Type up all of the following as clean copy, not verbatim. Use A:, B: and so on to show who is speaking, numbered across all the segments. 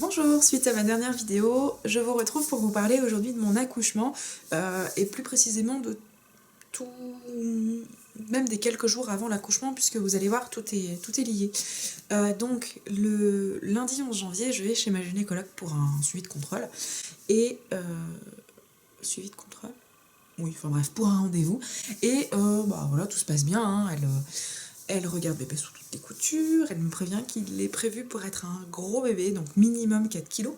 A: Bonjour, suite à ma dernière vidéo, je vous retrouve pour vous parler aujourd'hui de mon accouchement et plus précisément de tout, même des quelques jours avant l'accouchement, puisque vous allez voir, tout est lié. Donc le lundi 11 janvier, je vais chez ma gynécologue pour un suivi de contrôle. Et suivi de contrôle ? Oui, enfin bref, pour un rendez-vous. Et voilà, tout se passe bien, hein. Elle regarde bébé sous toutes les coutures, elle me prévient qu'il est prévu pour être un gros bébé, donc minimum 4 kilos,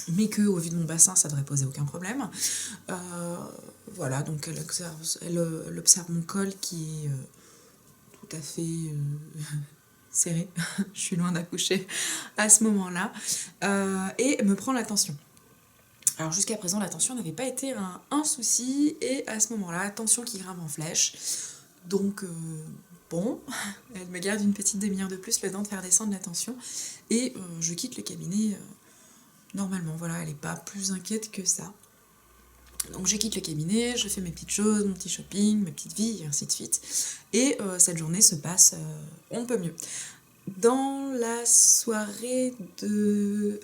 A: mais qu'au vu de mon bassin, ça devrait poser aucun problème. Voilà, donc elle observe mon col qui est tout à fait serré, je suis loin d'accoucher à ce moment-là, et me prend la tension. Alors jusqu'à présent, la tension n'avait pas été un souci, et à ce moment-là, tension qui grimpe en flèche, donc... Bon, elle me garde une petite demi-heure de plus le temps de faire descendre la tension et je quitte le cabinet normalement. Voilà, elle n'est pas plus inquiète que ça. Donc je quitte le cabinet, je fais mes petites choses, mon petit shopping, ma petite vie et ainsi de suite. Et cette journée se passe on ne peut mieux. Dans la soirée de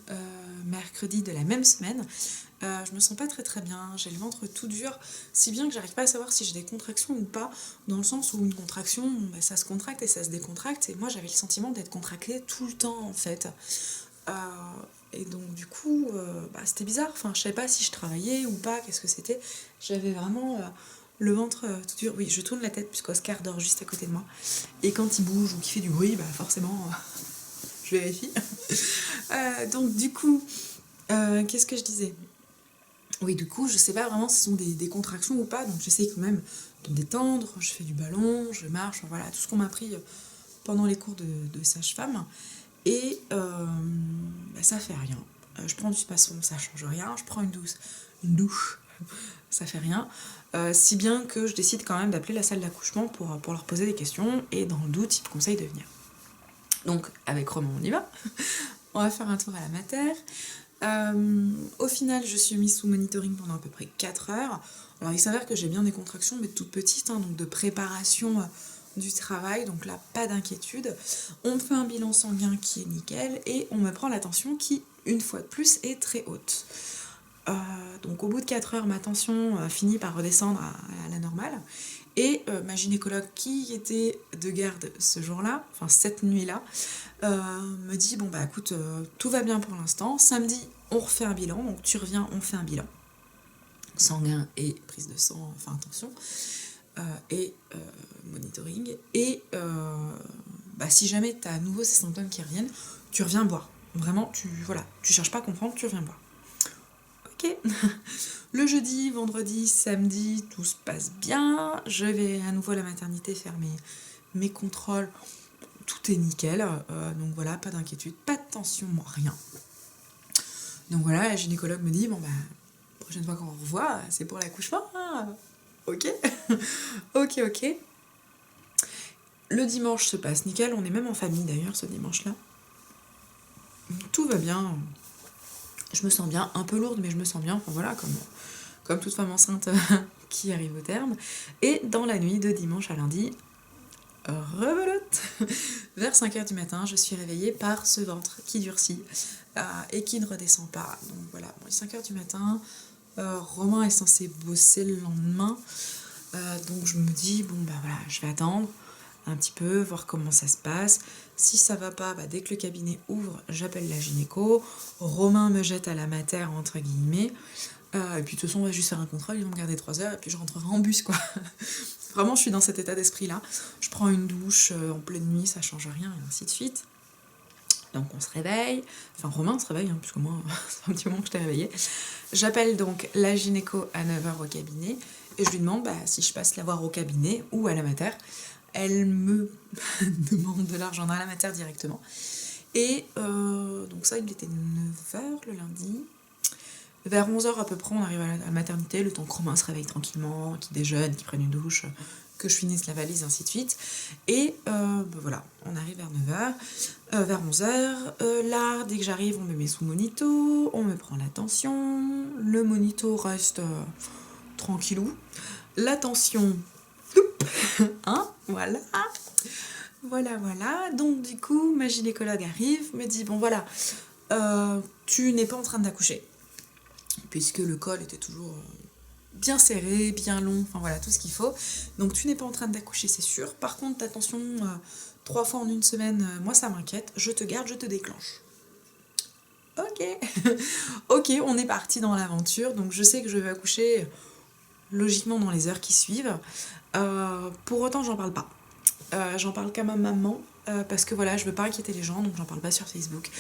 A: mercredi de la même semaine, je me sens pas très bien, j'ai le ventre tout dur, si bien que j'arrive pas à savoir si j'ai des contractions ou pas, dans le sens où une contraction, ça se contracte et ça se décontracte, et moi j'avais le sentiment d'être contractée tout le temps en fait. Et donc du coup, c'était bizarre, enfin je savais pas si je travaillais ou pas, qu'est-ce que c'était, j'avais vraiment le ventre tout dur. Oui, je tourne la tête puisqu'Oscar dort juste à côté de moi, et quand il bouge ou qu'il fait du bruit, forcément je vérifie. Donc du coup, qu'est-ce que je disais ? Oui, du coup, je sais pas vraiment si ce sont des contractions ou pas, donc j'essaye quand même de me détendre, je fais du ballon, je marche, voilà, tout ce qu'on m'a appris pendant les cours de sage-femme, et ça fait rien. Je prends du spasson, ça change rien, je prends une douche, ça fait rien, si bien que je décide quand même d'appeler la salle d'accouchement pour leur poser des questions, et dans le doute, ils me conseillent de venir. Donc, avec Romain, on y va. On va faire un tour à la mater. Au final, je suis mise sous monitoring pendant à peu près 4 heures. Alors, il s'avère que j'ai bien des contractions, mais toutes petites, hein, donc de préparation du travail, donc là, pas d'inquiétude. On me fait un bilan sanguin qui est nickel, et on me prend la tension qui, une fois de plus, est très haute. Donc au bout de 4 heures, ma tension finit par redescendre à la normale, et ma gynécologue qui était de garde ce jour-là, enfin cette nuit-là, me dit bon écoute, tout va bien pour l'instant, samedi on refait un bilan, donc tu reviens, on fait un bilan sanguin et prise de sang, enfin tension, et monitoring, et si jamais tu as à nouveau ces symptômes qui reviennent, tu reviens boire, vraiment, tu cherches pas à comprendre, tu reviens boire. Ok. Le jeudi, vendredi, samedi, tout se passe bien. Je vais à nouveau à la maternité faire mes contrôles. Tout est nickel. Donc voilà, pas d'inquiétude, pas de tension, rien. Donc voilà, la gynécologue me dit, prochaine fois qu'on revoit, c'est pour l'accouchement. Ah, ok. Ok. Le dimanche se passe nickel. On est même en famille d'ailleurs ce dimanche-là. Tout va bien. Je me sens bien, un peu lourde, mais je me sens bien. Enfin voilà, comme toute femme enceinte qui arrive au terme. Et dans la nuit de dimanche à lundi, rebelote, vers 5h du matin, je suis réveillée par ce ventre qui durcit et qui ne redescend pas. Donc voilà, 5h du matin, Romain est censé bosser le lendemain, donc je me dis, je vais attendre un petit peu, voir comment ça se passe. Si ça va pas, dès que le cabinet ouvre, j'appelle la gynéco, Romain me jette à la mater, entre guillemets, et puis de toute façon on va juste faire un contrôle, ils vont me garder 3 heures, et puis je rentrerai en bus, quoi. Vraiment, je suis dans cet état d'esprit-là. Je prends une douche en pleine nuit, ça change rien, et ainsi de suite. Donc on se réveille, enfin Romain se réveille, puisque moi, c'est un petit moment que je t'ai réveillée. J'appelle donc la gynéco à 9h au cabinet, et je lui demande si je passe la voir au cabinet ou à la mater. Elle me demande de l'argent à la mater directement. Et donc ça, il était 9h le lundi. Vers 11h à peu près, on arrive à la maternité, le temps que Romain se réveille tranquillement, qu'il déjeune, qu'il prenne une douche, que je finisse la valise, ainsi de suite. Et voilà, on arrive vers 9h, vers 11h. Là, dès que j'arrive, on me met sous monito, on me prend la tension, le monito reste tranquillou. La tension, hein, voilà. Voilà. Donc du coup, ma gynécologue arrive, me dit, tu n'es pas en train d'accoucher, puisque le col était toujours bien serré, bien long, enfin voilà, tout ce qu'il faut. Donc tu n'es pas en train d'accoucher, c'est sûr. Par contre, ta tension 3 fois en une semaine, moi ça m'inquiète. Je te garde, je te déclenche. Ok, ok, on est parti dans l'aventure. Donc je sais que je vais accoucher logiquement dans les heures qui suivent. Pour autant, j'en parle pas. J'en parle qu'à ma maman. Parce que voilà, je veux pas inquiéter les gens, donc j'en parle pas sur Facebook.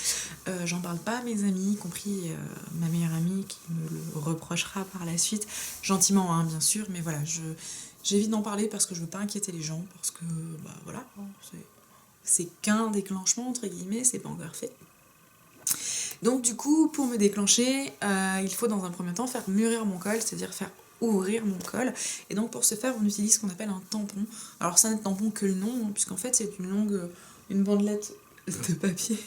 A: J'en parle pas à mes amis, y compris ma meilleure amie qui me le reprochera par la suite, gentiment hein, bien sûr, mais voilà, j'évite d'en parler parce que je veux pas inquiéter les gens, parce que bah voilà, c'est qu'un déclenchement entre guillemets, c'est pas encore fait. Donc du coup, pour me déclencher, il faut dans un premier temps faire mûrir mon col, c'est-à-dire faire ouvrir mon col. Et donc pour ce faire, on utilise ce qu'on appelle un tampon. Alors ça n'est tampon que le nom, hein, puisqu'en fait c'est une bandelette de papier.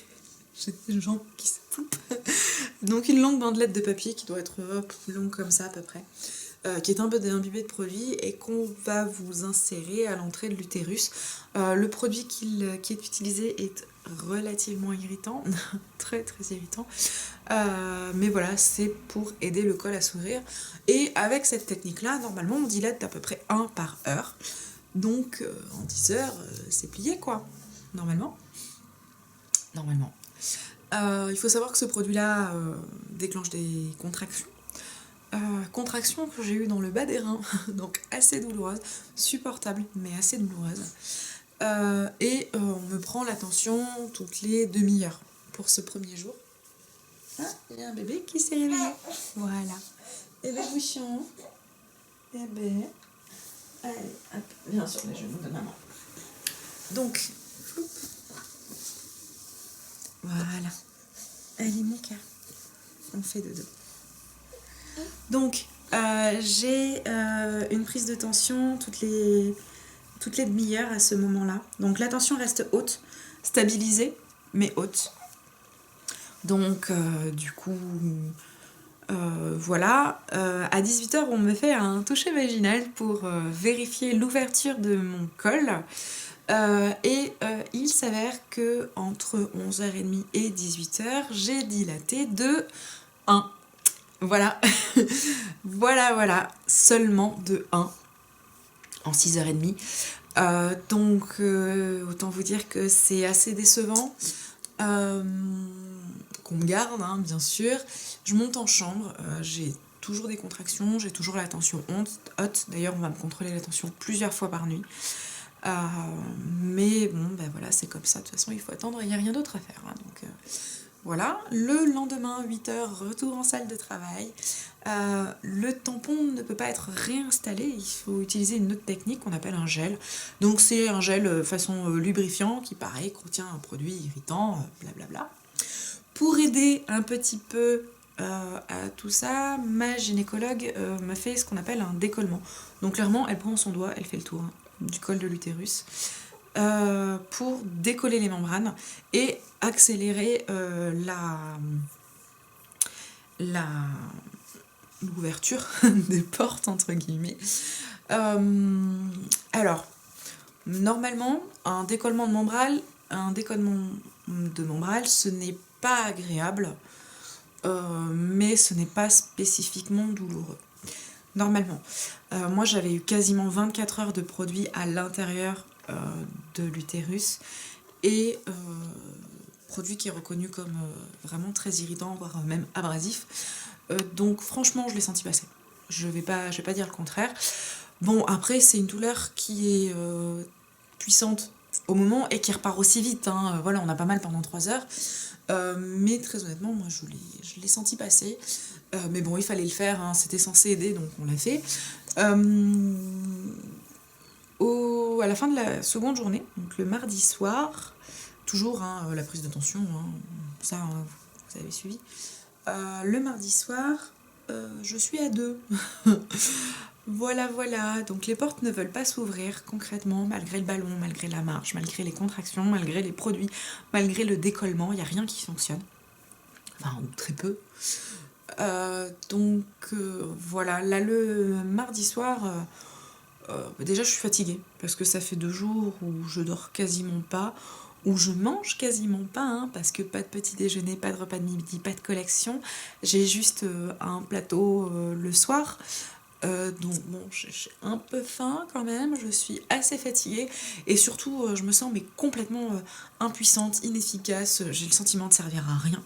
A: J'ai des jambes qui se poupent. Donc une longue bandelette de papier qui doit être longue comme ça à peu près. Qui est un peu imbibé de produit et qu'on va vous insérer à l'entrée de l'utérus. Le produit qui est utilisé est relativement irritant, très très irritant, mais voilà, c'est pour aider le col à s'ouvrir. Et avec cette technique-là, normalement, on dilate d'à peu près 1 par heure. Donc en 10 heures, c'est plié quoi, normalement. Il faut savoir que ce produit-là déclenche des contractions. Contractions que j'ai eues dans le bas des reins, donc assez douloureuses, supportables, mais assez douloureuses. Et on me prend la tension toutes les demi-heures pour ce premier jour. Ah, il y a un bébé qui s'est réveillé. Voilà. Bébé bouchon. Bébé. Allez, hop, viens sur les genoux de maman. Donc, voilà. Allez, mon cœur. On fait dodo. Donc, j'ai une prise de tension toutes les demi-heures à ce moment-là. Donc la tension reste haute, stabilisée, mais haute. Donc du coup, voilà. À 18h, on me fait un toucher vaginal pour vérifier l'ouverture de mon col. Et il s'avère que entre 11h30 et 18h, j'ai dilaté de 1. Voilà. voilà. Seulement de 1 en 6h30. Donc autant vous dire que c'est assez décevant. Qu'on me garde, hein, bien sûr. Je monte en chambre, j'ai toujours des contractions, j'ai toujours la tension haute. D'ailleurs, on va me contrôler la tension plusieurs fois par nuit. Mais bon, ben voilà, c'est comme ça. De toute façon, il faut attendre, il n'y a rien d'autre à faire. Hein, donc voilà. Le lendemain, 8h, retour en salle de travail. Le tampon ne peut pas être réinstallé, il faut utiliser une autre technique qu'on appelle un gel. Donc c'est un gel façon lubrifiant qui pareil contient un produit irritant, blablabla. Pour aider un petit peu à tout ça, ma gynécologue m'a fait ce qu'on appelle un décollement. Donc clairement, elle prend son doigt, elle fait le tour du col de l'utérus pour décoller les membranes et accélérer l'ouverture des portes entre guillemets. Alors, normalement, un décollement de membrane, ce n'est pas agréable, mais ce n'est pas spécifiquement douloureux. Normalement, moi j'avais eu quasiment 24 heures de produit à l'intérieur de l'utérus et produit qui est reconnu comme vraiment très irritant, voire même abrasif. Donc franchement, je l'ai senti passer. Je vais pas dire le contraire. Bon, après, c'est une douleur qui est puissante au moment et qui repart aussi vite. Hein. Voilà, on a pas mal pendant 3 heures. Mais très honnêtement, moi, je l'ai senti passer. Mais bon, il fallait le faire. Hein. C'était censé aider, donc on l'a fait. À la fin de la seconde journée, donc le mardi soir, toujours hein, la prise de tension, hein, ça, vous avez suivi. Le mardi soir, je suis à 2. Voilà, donc les portes ne veulent pas s'ouvrir concrètement, malgré le ballon, malgré la marche, malgré les contractions, malgré les produits, malgré le décollement, il n'y a rien qui fonctionne. Enfin, ou très peu. Donc voilà, là le mardi soir, déjà je suis fatiguée, parce que ça fait 2 jours où je dors quasiment pas. où je mange quasiment pas, hein, parce que pas de petit déjeuner, pas de repas de midi, pas de collection. J'ai juste un plateau le soir. Donc bon, j'ai un peu faim quand même, je suis assez fatiguée et surtout je me sens mais complètement impuissante, inefficace, j'ai le sentiment de servir à rien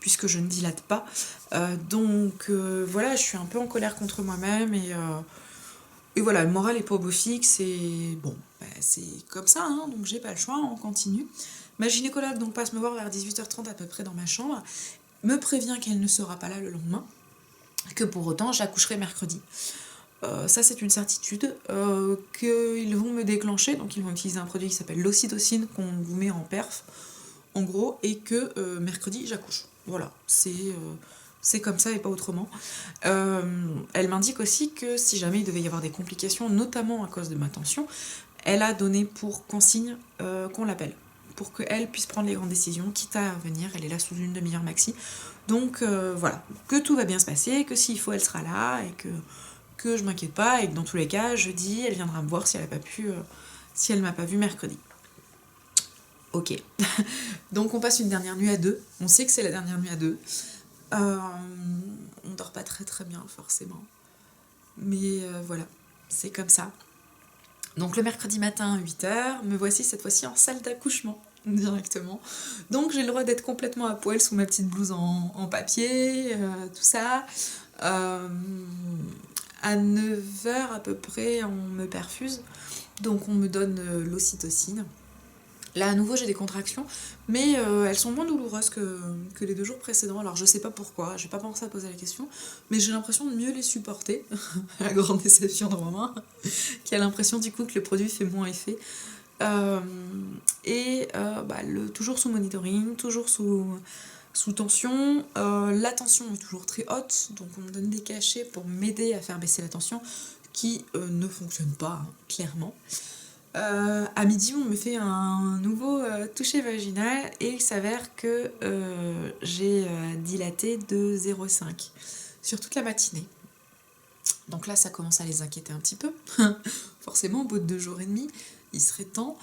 A: puisque je ne dilate pas. Voilà, je suis un peu en colère contre moi-même et voilà, le moral est pas au beau fixe et bon, bah, c'est comme ça, hein, donc j'ai pas le choix, on continue. Ma gynécologue donc passe me voir vers 18h30 à peu près dans ma chambre, me prévient qu'elle ne sera pas là le lendemain, que pour autant j'accoucherai mercredi. Ça c'est une certitude, qu'ils vont me déclencher, donc ils vont utiliser un produit qui s'appelle l'ocytocine qu'on vous met en perf, en gros, et que mercredi j'accouche. Voilà, c'est comme ça et pas autrement. Elle m'indique aussi que si jamais il devait y avoir des complications, notamment à cause de ma tension, elle a donné pour consigne qu'on l'appelle, pour qu'elle puisse prendre les grandes décisions, quitte à venir, elle est là sous une demi-heure maxi. Donc voilà, que tout va bien se passer, que s'il faut elle sera là, et que je m'inquiète pas, et que dans tous les cas, jeudi, elle viendra me voir si elle a pas pu, si elle m'a pas vu mercredi. Ok. Donc on passe une dernière nuit à deux, on sait que c'est la dernière nuit à deux. On dort pas très très bien forcément. Mais voilà, c'est comme ça. Donc le mercredi matin à 8h, me voici cette fois-ci en salle d'accouchement directement. Donc j'ai le droit d'être complètement à poil sous ma petite blouse en papier, tout ça. À 9h à peu près, on me perfuse. Donc on me donne l'ocytocine. Là à nouveau j'ai des contractions, mais elles sont moins douloureuses que les 2 jours précédents. Alors je sais pas pourquoi, j'ai pas pensé à poser la question, mais j'ai l'impression de mieux les supporter. La grande déception de Romain, qui a l'impression du coup que le produit fait moins effet. Toujours sous monitoring, toujours sous tension. La tension est toujours très haute, donc on me donne des cachets pour m'aider à faire baisser la tension, qui ne fonctionne pas, hein, clairement. À midi, on me fait un nouveau toucher vaginal et il s'avère que j'ai dilaté de 0,5 sur toute la matinée. Donc là, ça commence à les inquiéter un petit peu. Forcément, au bout de 2 jours et demi, il serait temps.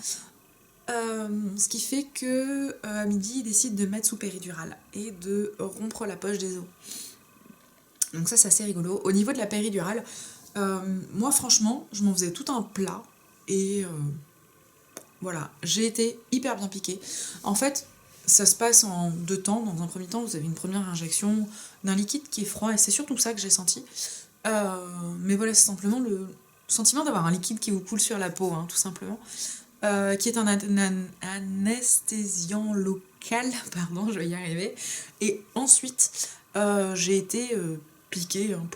A: Ce qui fait que à midi, ils décident de mettre sous péridurale et de rompre la poche des os. Donc ça, c'est assez rigolo. Au niveau de la péridurale, moi, franchement, je m'en faisais tout un plat et voilà, j'ai été hyper bien piquée. En fait, ça se passe en 2 temps. Dans un premier temps, vous avez une première injection d'un liquide qui est froid et c'est surtout ça que j'ai senti. Mais voilà, c'est simplement le sentiment d'avoir un liquide qui vous coule sur la peau, hein, tout simplement. Qui est un anesthésiant local, pardon, je vais y arriver. Et ensuite, j'ai été piquée, hein,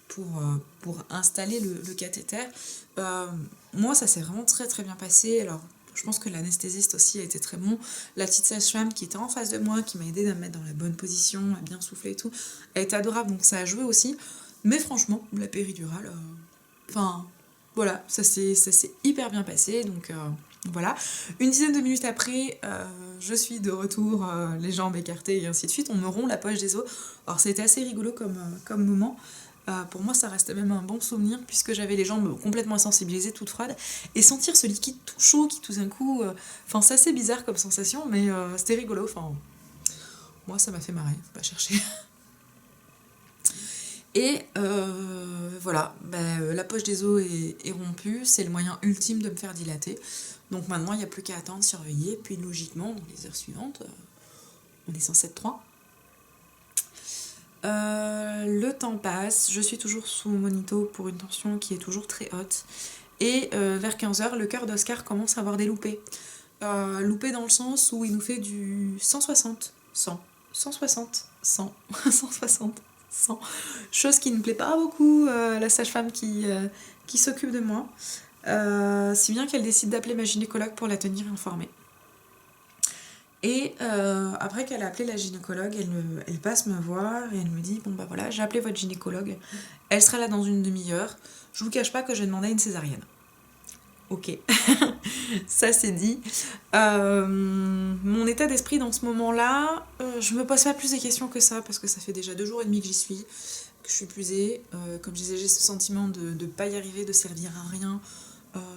A: pour installer le cathéter. Moi, ça s'est vraiment très très bien passé. Alors, je pense que l'anesthésiste aussi a été très bon. La petite sage-femme qui était en face de moi, qui m'a aidé à me mettre dans la bonne position, à bien souffler et tout, elle était adorable, donc ça a joué aussi. Mais franchement, la péridurale, voilà, ça s'est hyper bien passé, donc voilà. Une dizaine de minutes après, je suis de retour, les jambes écartées et ainsi de suite. On me rompt la poche des os. Alors c'était assez rigolo comme moment. Pour moi, ça restait même un bon souvenir puisque j'avais les jambes complètement insensibilisées, toutes froides. Et sentir ce liquide tout chaud qui tout d'un coup... c'est assez bizarre comme sensation, mais c'était rigolo. Moi, ça m'a fait marrer, faut pas chercher. Et voilà, la poche des os est rompue, c'est le moyen ultime de me faire dilater. Donc maintenant, il n'y a plus qu'à attendre, surveiller, puis logiquement, dans les heures suivantes, on est censé être 3. Le temps passe, je suis toujours sous monito pour une tension qui est toujours très haute. Et vers 15h, le cœur d'Oscar commence à avoir des loupés. Loupés dans le sens où il nous fait du 160, 100, 160, 100, 160, 100. Chose qui ne plaît pas beaucoup à la sage-femme qui s'occupe de moi. Si bien qu'elle décide d'appeler ma gynécologue pour la tenir informée. Et après qu'elle a appelé la gynécologue, elle passe me voir et elle me dit « Bon bah voilà, j'ai appelé votre gynécologue, elle sera là dans une demi-heure, je vous cache pas que j'ai demandé une césarienne. » Ok, ça c'est dit. Mon état d'esprit dans ce moment-là, je me pose pas plus de questions que ça parce que ça fait déjà 2 jours et demi que j'y suis, que je suis épuisée. Comme je disais, j'ai ce sentiment de pas y arriver, de servir à rien.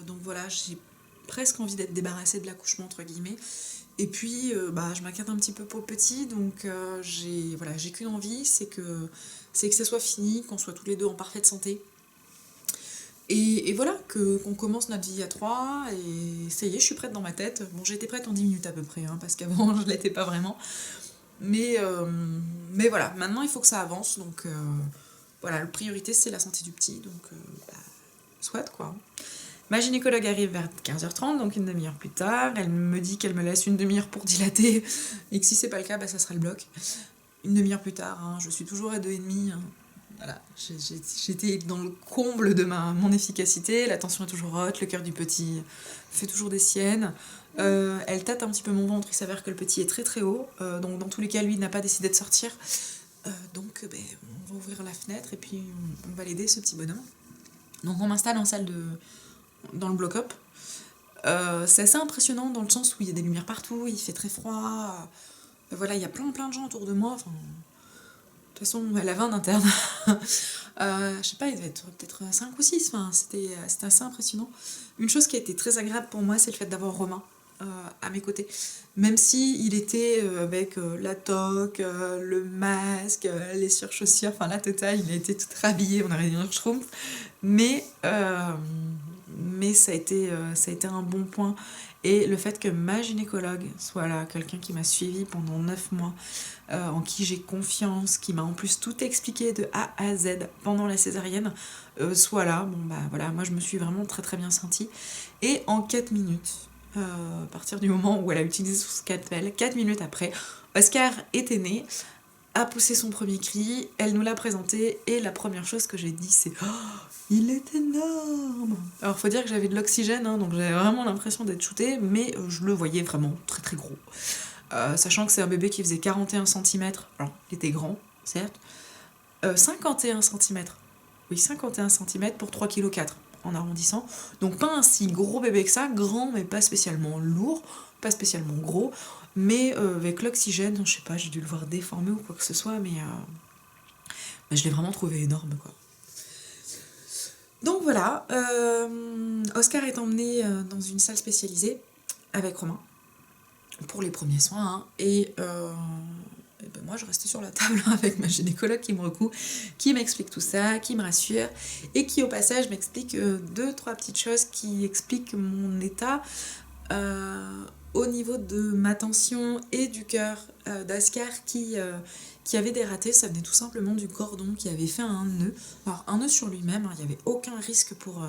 A: Donc voilà, j'ai presque envie d'être débarrassée de l'accouchement entre guillemets. Et puis je m'inquiète un petit peu pour le petit, donc j'ai qu'une envie, c'est que ça soit fini, qu'on soit tous les deux en parfaite santé. Et voilà, qu'on commence notre vie à 3, et ça y est, je suis prête dans ma tête. Bon, j'étais prête en 10 minutes à peu près, hein, parce qu'avant je l'étais pas vraiment. Mais voilà, maintenant il faut que ça avance, donc voilà, la priorité c'est la santé du petit, donc soit quoi. Ma gynécologue arrive vers 15h30, donc une demi-heure plus tard. Elle me dit qu'elle me laisse une demi-heure pour dilater, et que si c'est pas le cas, ça sera le bloc. Une demi-heure plus tard, hein, je suis toujours à 2,5. Hein. Voilà, j'étais dans le comble de mon efficacité, la tension est toujours haute, le cœur du petit fait toujours des siennes. Elle tâte un petit peu mon ventre, il s'avère que le petit est très très haut, donc dans tous les cas, lui, il n'a pas décidé de sortir. Donc on va ouvrir la fenêtre et puis on va l'aider, ce petit bonhomme. Donc on m'installe dans le bloc-up. C'est assez impressionnant dans le sens où il y a des lumières partout, il fait très froid. Voilà, il y a plein de gens autour de moi. Enfin, de toute façon, elle avait un interne. Je sais pas, il devait être peut-être 5 ou 6. Enfin, c'était assez impressionnant. Une chose qui a été très agréable pour moi, c'est le fait d'avoir Romain à mes côtés. Même si il était avec la toque, le masque, les surchaussures, enfin la totale, il a été tout rhabillé, on aurait dit un schtroumpf. Mais ça a été un bon point. Et le fait que ma gynécologue soit là, quelqu'un qui m'a suivie pendant 9 mois, en qui j'ai confiance, qui m'a en plus tout expliqué de A à Z pendant la césarienne, soit là, voilà, moi je me suis vraiment très très bien sentie. Et en 4 minutes, à partir du moment où elle a utilisé son scalpel, 4 minutes après, Oscar était né, a poussé son premier cri, elle nous l'a présenté, et la première chose que j'ai dit c'est « Oh, il est énorme !» Alors faut dire que j'avais de l'oxygène, hein, donc j'avais vraiment l'impression d'être shootée, mais je le voyais vraiment très très gros. Sachant que c'est un bébé qui faisait 41 cm, alors il était grand, certes, 51 cm, oui 51 cm pour 3,4 kg en arrondissant, donc pas un si gros bébé que ça, grand mais pas spécialement lourd, pas spécialement gros, mais avec l'oxygène, je sais pas, j'ai dû le voir déformé ou quoi que ce soit, mais je l'ai vraiment trouvé énorme quoi. Donc voilà, Oscar est emmené dans une salle spécialisée avec Romain pour les premiers soins, hein, et moi je reste sur la table avec ma gynécologue qui me recoue, qui m'explique tout ça, qui me rassure, et qui au passage m'explique 2-3 petites choses qui expliquent mon état au niveau de ma tension et du cœur d'Oscar qui avait des ratés. Ça venait tout simplement du cordon qui avait fait un nœud. Alors un nœud sur lui-même, hein, il n'y avait aucun risque pour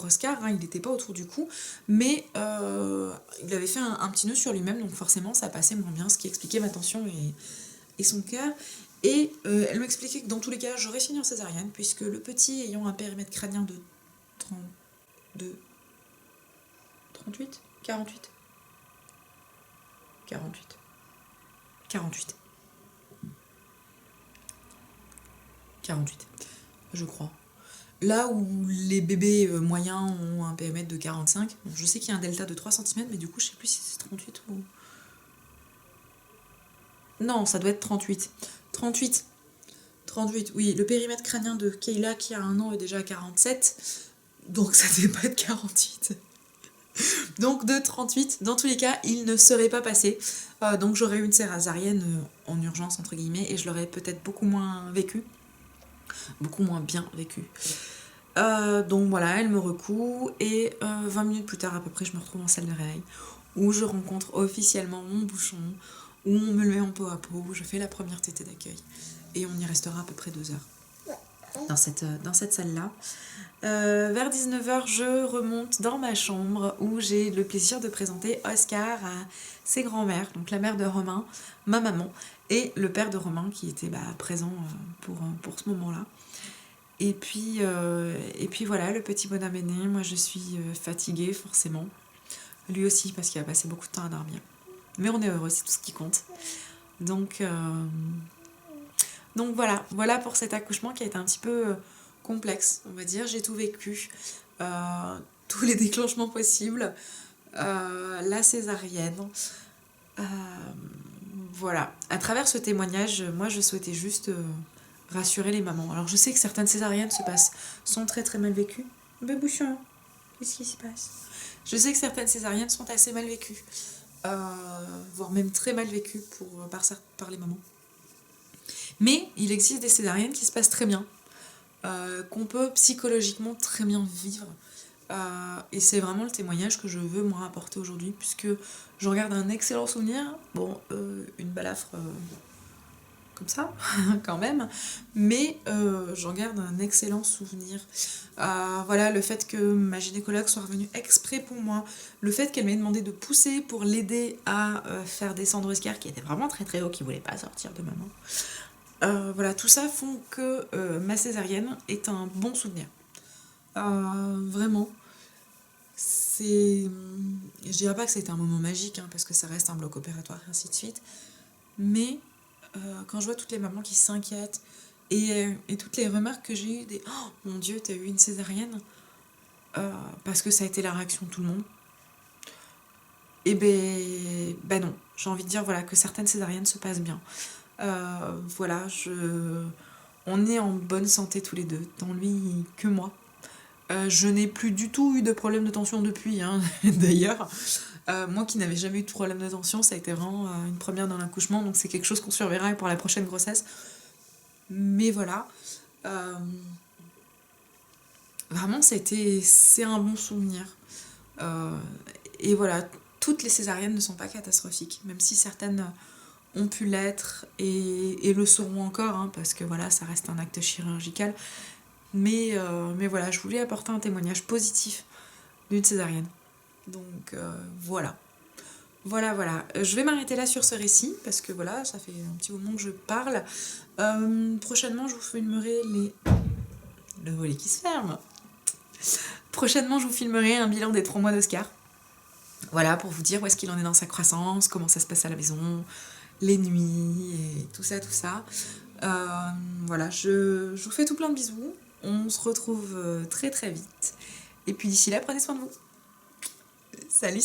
A: Oscar, hein, il n'était pas autour du cou, mais il avait fait un petit nœud sur lui-même, donc forcément ça passait moins bien, ce qui expliquait ma tension et son cœur. Et elle m'expliquait que dans tous les cas j'aurais fini en césarienne, puisque le petit ayant un périmètre crânien de 32, 38, 48, je crois. Là où les bébés moyens ont un périmètre de 45, bon, je sais qu'il y a un delta de 3 cm, mais du coup je sais plus si c'est 38 ou... Non, ça doit être 38. 38, oui, le périmètre crânien de Kayla qui a 1 an est déjà à 47, donc ça devait pas être 48. Donc de 38, dans tous les cas, il ne serait pas passé. Donc j'aurais eu une césarienne en urgence, entre guillemets, et je l'aurais peut-être beaucoup moins vécu. Beaucoup moins bien vécu. Donc voilà, elle me recoue, et 20 minutes plus tard à peu près, je me retrouve en salle de réveil, où je rencontre officiellement mon bouchon, où on me le met en peau à peau, où je fais la première tétée d'accueil. Et on y restera à peu près 2 heures dans cette salle-là. Vers 19h, je remonte dans ma chambre où j'ai le plaisir de présenter Oscar à ses grands-mères, donc la mère de Romain, ma maman, et le père de Romain qui était présent pour ce moment-là. Et puis voilà, le petit bonhomme est né. Moi je suis fatiguée forcément. Lui aussi parce qu'il a passé beaucoup de temps à dormir. Mais on est heureux, c'est tout ce qui compte. Donc voilà pour cet accouchement qui a été un petit peu complexe, on va dire. J'ai tout vécu, tous les déclenchements possibles, la césarienne. Voilà. À travers ce témoignage, moi je souhaitais juste rassurer les mamans. Alors je sais que certaines césariennes sont très très mal vécues. Bébouchon, qu'est-ce qui se passe ? Je sais que certaines césariennes sont assez mal vécues, voire même très mal vécues par les mamans. Mais il existe des césariennes qui se passent très bien, qu'on peut psychologiquement très bien vivre. Et c'est vraiment le témoignage que je veux moi apporter aujourd'hui, puisque j'en garde un excellent souvenir. Bon, une balafre comme ça, quand même, mais j'en garde un excellent souvenir. Voilà, le fait que ma gynécologue soit revenue exprès pour moi, le fait qu'elle m'ait demandé de pousser pour l'aider à faire descendre Oscar, qui était vraiment très très haut, qui voulait pas sortir de maman. Voilà, tout ça font que ma césarienne est un bon souvenir. Vraiment. Je dirais pas que c'était un moment magique, hein, parce que ça reste un bloc opératoire et ainsi de suite, mais quand je vois toutes les mamans qui s'inquiètent et toutes les remarques que j'ai eues des «Oh mon Dieu, t'as eu une césarienne?» parce que ça a été la réaction de tout le monde. Et ben non, j'ai envie de dire voilà, que certaines césariennes se passent bien. Voilà, on est en bonne santé tous les deux, tant lui que moi. Je n'ai plus du tout eu de problème de tension depuis, hein, d'ailleurs. Moi qui n'avais jamais eu de problème de tension, ça a été vraiment une première dans l'accouchement, donc c'est quelque chose qu'on surveillera pour la prochaine grossesse. Mais voilà. Vraiment, c'est un bon souvenir. Et voilà, toutes les césariennes ne sont pas catastrophiques, même si certaines ont pu l'être et le seront encore, hein, parce que voilà, ça reste un acte chirurgical. Mais voilà, je voulais apporter un témoignage positif d'une césarienne. Donc voilà. Voilà. Je vais m'arrêter là sur ce récit, parce que voilà, ça fait un petit moment que je parle. Prochainement, je vous filmerai le volet qui se ferme. Prochainement, je vous filmerai un bilan des 3 mois d'Oscar. Voilà, pour vous dire où est-ce qu'il en est dans sa croissance, comment ça se passe à la maison, les nuits, et tout ça. Voilà, je vous fais tout plein de bisous. On se retrouve très très vite. Et puis d'ici là, prenez soin de vous. Salut